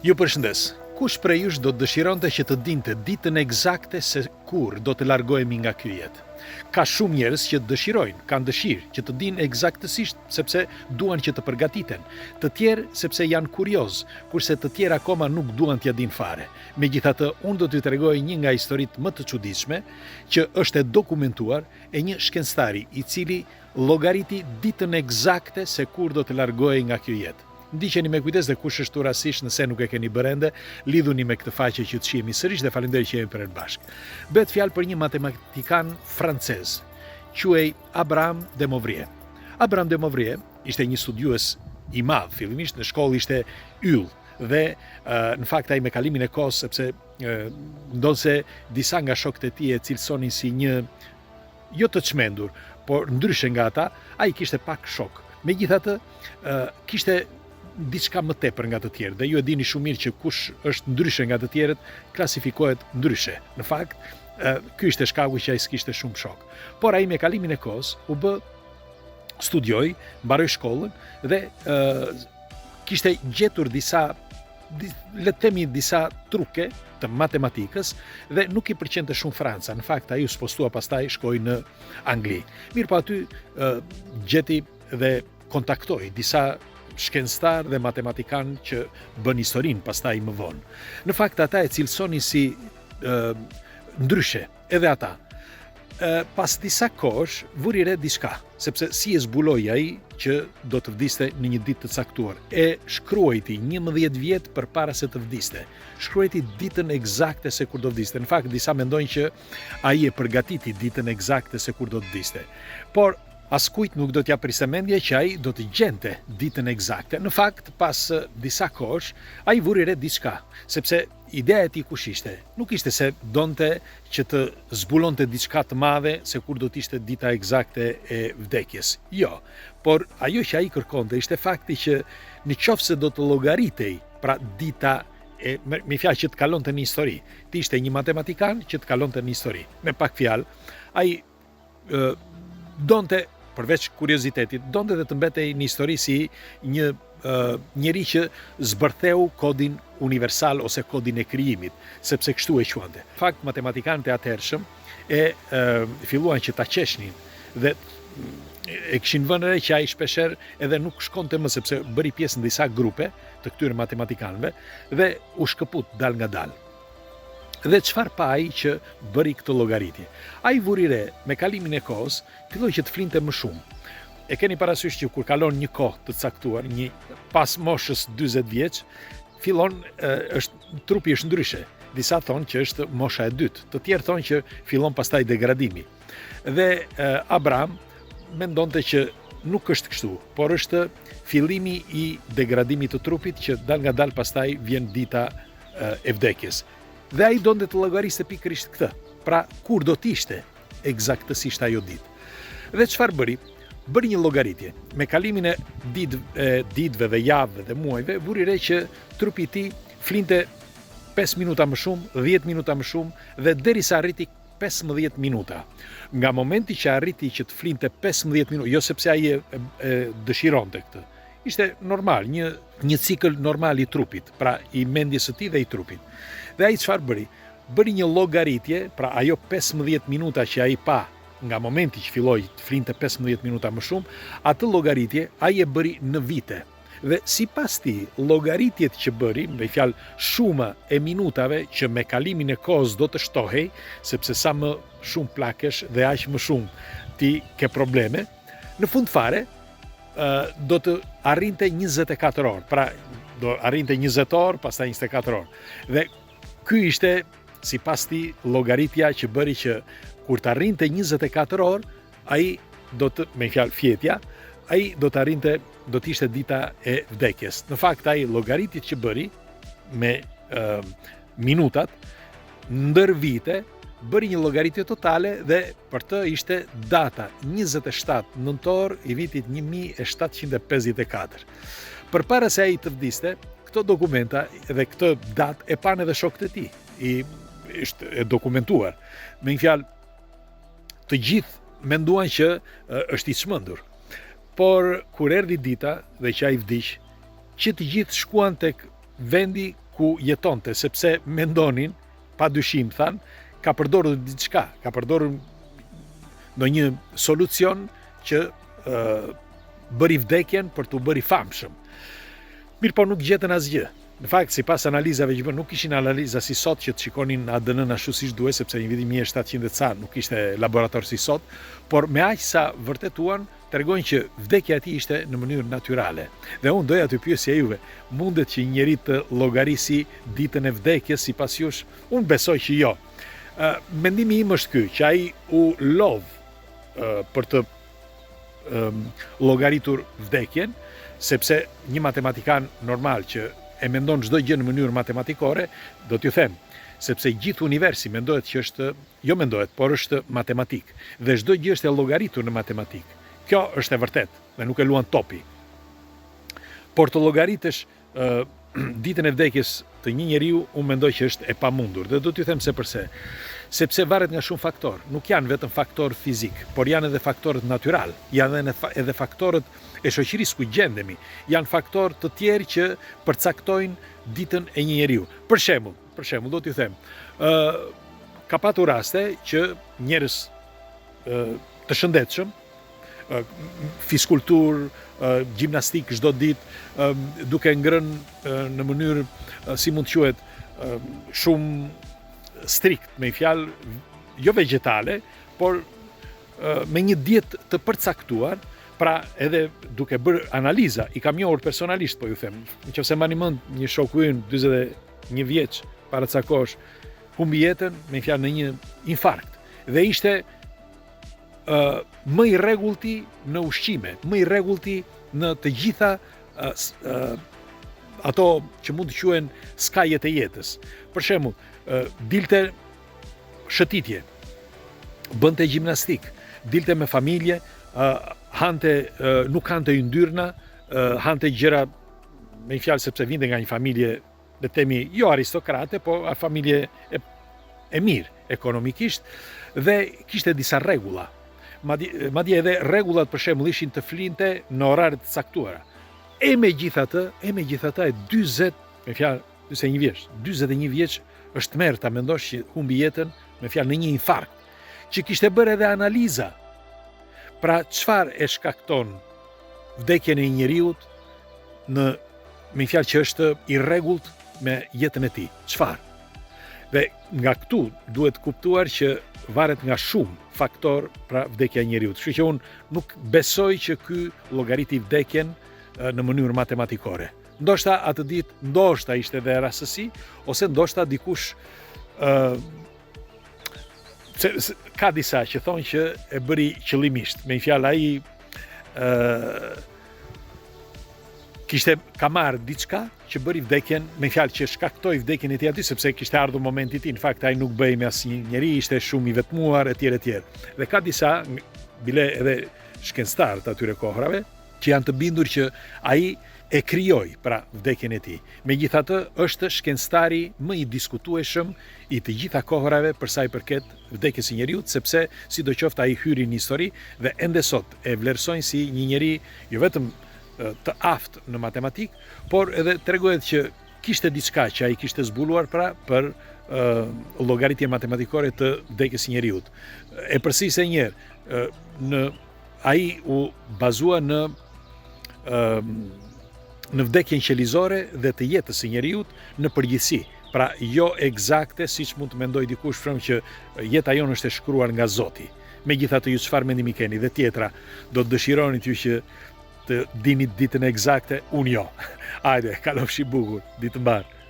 Ju përshëndes. Kush prej jush do të dëshironte që të dinte ditën eksakte se kur do të largohemi nga ky jetë? Ka shumë njerëz që dëshirojnë, kanë dëshirë që të dinë eksaktësisht sepse duan që të përgatiten, të tjerë sepse janë kurioz, kurse të tjerë akoma nuk duan t'ja dinë fare. Megjithatë, unë do t'ju tregoj një nga historitë më të çuditshme që është e dokumentuar e një shkencëtari i cili llogariti ditën eksakte se kur do të largohej nga ky jetë. Ndiqeni me kujdes dhe kush është rastisht nëse nuk e keni bërë ende, lidhuni me këtë faqe që të shihemi sërish dhe faleminderit që jemi për bashkë. Bëhet fjalë për një matematikan francez, quhej Abraham de Moivre. Abraham de Moivre ishte një studiues i madh, fillimisht në shkollë ishte yll dhe në fakt ai me kalimin e kohës, sepse ndonse disa nga shokët e tij e cilësonin si një jo të çmendur, por ndryshe nga ata, ai kishte pak shok. Megjithatë, kishte diçka më tepër nga të tjerë dhe ju e dini shumë mirë që kush është ndryshe nga të tjerët klasifikohet ndryshe. Në fakt, ky ishte shkaku që ai s'kishte shumë shok. Por ai me kalimin e kohës u bë studioi, mbaroi shkollën dhe kishte gjetur disa truke të matematikës dhe nuk i pëlqente shumë Franca. Në fakt ai u spostua pastaj shkoi në Angli. Mirë po aty gjeti dhe kontaktoi disa shkencëtar dhe matematikan që bën historinë pastaj më vonë. Në fakt ata e cilësonin si ndryshe, edhe ata. Pas disa kohësh vuri re diçka, sepse si e zbuloi ai që do të vdiste në një ditë të caktuar. E shkruajti 11 vjet përpara se të vdiste. Shkruajti ditën eksakte se kur do të vdiste. Në fakt disa mendojnë që ai e përgatiti ditën eksakte se kur do të vdiste. Por askujt nuk do t'ja priste mendje që ai do të gjente ditën eksakte. Në fakt, pas disa kohësh, ai vuri re diçka, sepse ideja e tij kush ishte? Nuk ishte se donte që të zbulonte diçka të madhe se kur do t'ishte dita eksakte e vdekjes. Jo, por ajo që ai kërkonte ishte fakti që në qoftë se do të llogaritej, pra dita me fjalë që të kalonte në histori. Ti ishte një matematikan që të kalonte në histori. Me pak fjalë, ai donte, përveç kuriozitetit, donte dhe të mbetej në histori si një njeri që zbërtheu kodin universal ose kodin e krijimit, sepse kështu e quante. Në fakt, matematikanët e atëhershëm filluan që ta qeshnin dhe e kishin vënë re që ai shpeshherë edhe nuk shkonte më, sepse bëri pjesë në disa grupe të këtyre matematikanëve dhe u shkëput dal nga dal. Dhe çfarë pa ai që bëri këtë llogaritje? Ai vuri re, me kalimin e kohës, filloi që të flinte më shumë. E keni parasysh që kur kalon një kohë të caktuar, pas moshës 40 vjeç, trupi është ndryshe. Disa thonë që është mosha e dytë, të tjerë thonë që fillon pastaj degradimi. Dhe Abraham mendonte që nuk është kështu, por është fillimi i degradimit të trupit që dal nga dal pastaj vjen dita e vdekjes. Dhe ai donte të llogariste pikërisht këtë. Pra, kur do t'ishte eksaktësisht ajo ditë. Dhe çfarë bëri? Bëri një llogaritje. Me kalimin e ditëve dhe javëve dhe muajve, vuri re që trupi i tij flinte 5 minuta më shumë, 10 minuta më shumë dhe derisa arriti 15 minuta. Nga momenti që arriti që të flinte 15 minuta, jo sepse ai e dëshironte këtë. Ishte normal, një cikël normal i trupit, pra i mendjes së tij dhe i trupit. Dhe ai çfarë bëri? Bëri një llogaritje, pra ajo 15 minuta që ai pa nga momenti që filloi të flinte 15 minuta më shumë, atë llogaritje ai e bëri në vite. Dhe sipas tij, llogaritjet që bëri, me fjalë shuma e minutave që me kalimin e kohës do të shtohej, sepse sa më shumë plakesh dhe aq më shumë ti ke probleme, në fund fare do të arrinte 24 orë. Pra, do arrinte 20 orë, pastaj 24 orë. Dhe ky ishte, sipas tij, llogaritja që bëri që kur të arrinte 24 orë, ai do të, me fjalë fjetja, ai do të ishte dita e vdekjes. Në fakt, ai llogaritjet që bëri me minutat, ndër vite, bëri një llogaritje totale dhe për të ishte data 27 nëntor i vitit 1754. Përpara se ai të vdiste, këto dokumenta dhe këtë datë e pan edhe shokët e tij. Është e dokumentuar. Me një fjalë, të gjithë menduan që është i çmendur. Por kur erdhi dita dhe që ai vdiq, që të gjithë shkuan tek vendi ku jetonte, sepse mendonin, pa dyshim thanë, ka përdorur diçka, ka përdorur ndonjë solucion që bëri vdekjen për t'u bëri famshëm. Mirë po nuk gjetën asgjë. Në fakt, sipas analizave që bën, nuk ishin analiza si sot që të shikonin ADN-n ashtu siç duhet, sepse në vitin 1700 ca nuk ishte laborator si sot, por me aq sa vërtetuan, tregojnë që vdekja e tij ishte në mënyrë natyrale. Dhe unë doja t'ju pyesja juve, mundet që një njeri të llogarisi ditën e vdekjes sipas jush? Unë besoj që jo. Mendimi im është ky, që ai u lodh për të llogaritur vdekjen, sepse një matematikan normal që e mendon çdo gjë në mënyrë matematikore, do t'ju them, sepse gjithë universi mendohet që është, jo mendohet, por është matematik, dhe çdo gjë është e llogaritur në matematik. Kjo është e vërtet, dhe nuk e luan topi. Por të llogaritësh ditën e vdekjes të një njeriu, unë mendoj që është e pamundur, dhe do t'ju them se përse. Sepse varet nga shumë faktor, nuk janë vetëm faktor fizik, por janë edhe faktorët natyral, janë edhe faktorët e shoqërisë ku gjendemi, janë faktorë të tjerë që përcaktojnë ditën e një njeriu. Për shembull, do t'ju them, ka patur raste që njerëz të shëndetshëm, fiskultur, gjimnastik çdo ditë, duke ngrënë në mënyrë, si mund të quhet, shumë strikt, me fjalë jo vegetale, por me një dietë të përcaktuar, pra edhe duke bërë analiza, i kam njohur personalisht, po ju them, nëse mbani mend, një shoku ynë 41 vjeç paracakosh humbi jetën me fjalë në një infarkt, dhe ishte më i rregullti në ushqime, më i rregullti në të gjitha ato që mund të quhen skajet e jetës. Për shembull, dilte shëtitje, bënte gjimnastik, dilte me familje, nuk hante yndyrna, hante gjëra, me fjalë sepse vinte nga një familje, le të themi, jo aristokrate, po familje e mirë ekonomikisht, dhe kishte disa rregulla. Madje edhe rregullat për shembull ishin të flinte në orare të caktuara. E megjithatë, 40, me fjalë 41 vjeç, 41 vjeç është merr ta mendosh që humbi jetën me fjalë në një infarkt, që kishte bërë edhe analiza. Pra çfarë e shkakton vdekjen e një njeriu me fjalë që është i rregullt me jetën e tij? Çfarë? Dhe nga këtu duhet kuptuar që varet nga shumë faktor pra vdekja e njeriu. Kështu që unë nuk besoj që ky llogariti vdekjen në mënyrë matematikore. Ndoshta atë ditë, ndoshta ishte edhe rastësi, ose ndoshta dikush ka disa që thonë që e bëri qëllimisht. Me fjalë ai ka marrë diçka që bëri vdekjen, me fjalë që shkaktoi vdekjen e tij aty, sepse kishte ardhur momenti i tij. Në fakt ai nuk bëi me asnjë njeri, ishte shumë i vetmuar etj. Dhe ka disa, bile edhe shkencëtar të atyre kohrave, që janë të bindur që ai e krijoi pra vdekjen e tij. Megjithatë, është shkencëtari më i diskutueshëm i të gjitha kohrave për sa i përket vdekjes së njeriu, sepse sidoqoftë ai hyri në histori dhe ende sot e vlerësojnë si një njeri jo vetëm të aftë në matematik, por edhe tregohet që kishte diçka që ai kishte zbuluar pra për llogaritje matematikore të vdekjes së njeriu. E përsërisë një herë, ai u bazua në vdekjen qelizore dhe të jetës së njeriu në përgjithësi. Pra jo eksakte siç mund të mendoj dikush që jeta jonë është e shkruar nga Zoti. Megjithatë, ju çfarë mendimi keni? Dhe tjetra, do të dëshironi ju që të dini ditën eksakte, unë jo. Hajde, kalofshi bukur, ditë mbar.